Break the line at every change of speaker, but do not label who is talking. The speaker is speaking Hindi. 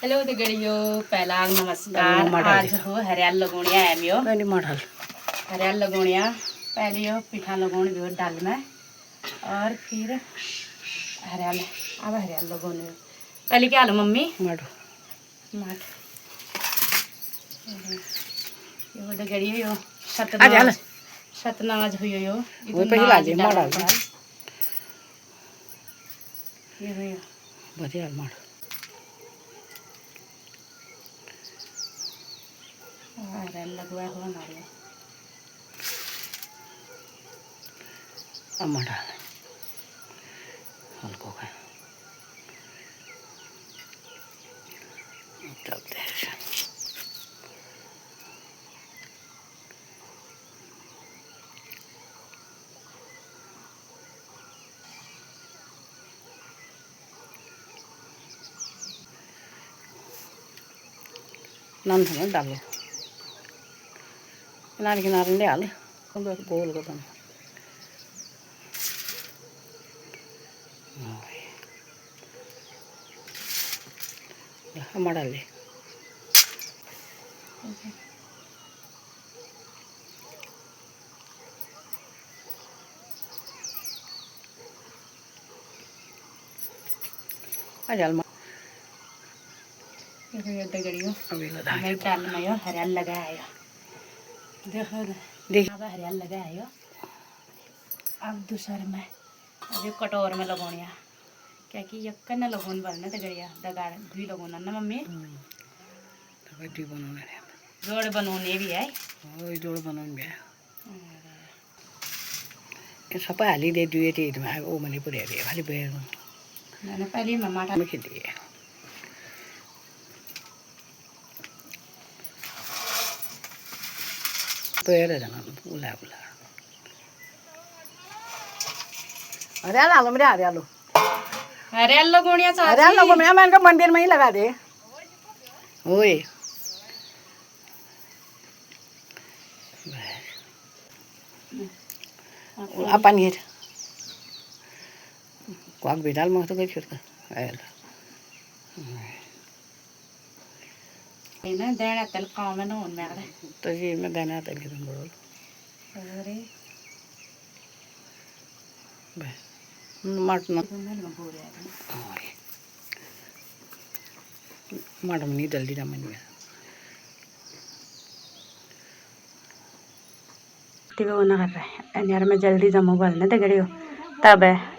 हेलो दगड़ियों, पहला नमस्कार। आज हो हरियाल लगोनिया है मियो
पहली मॉडल
हरियाल लगोनिया पहले यो पिठा लगोन भी डाल में और फिर हरियाल अब हरियाल लगोन पहले क्या लो मम्मी
माडो
माट यो दगड़ियों यो सतनाज हुयो यो
वो पहिला जे मॉडल
ये हुयो
बढ़िया मॉडल
हरियाल लगवा हो हमारे
मॉडल हल्को का चलते हैं नाम थोड़ा डालो किनारे किनारे ले आले गोल को बना मॉडल ले आजाल
दगड़ियों मैं डाल में यो हरियाल लगाया देखो
देख
अब हरियाल लगाया अब दूसरे में अब ये कटोर में लगोनिया क्या कि यक्का न लगोन भरना दगड़िया दगाड़ भी लगोना ना मम्मी
वीडियो बनाने
जोड़ बनोने भी है
ओ जोड़ बनाने भी है ये सब हाली दे दुए ते में ओ मने पुरे दे खाली बेर
मैंने पहले मैं माटा
में खिली है पेड़ है ना उला उला अरे आलो मेरे आलो
हरियाल लगोनिया चाची
अरे लोगों में मैं इनका मंदिर में ही लगा दे ओए अपन ये क्वाक बिडाल में तो कहीं छुटका आयल
ना देना तल काम में नोन में आले
तो ये मैं देना तल के तुम बोल
अरे
मट न
तुम में बोले
मट नहीं जल्दी ना मन में
टीवी बना कर रहा है यार मैं जल्दी जमो बोलने दगड़ियों तब है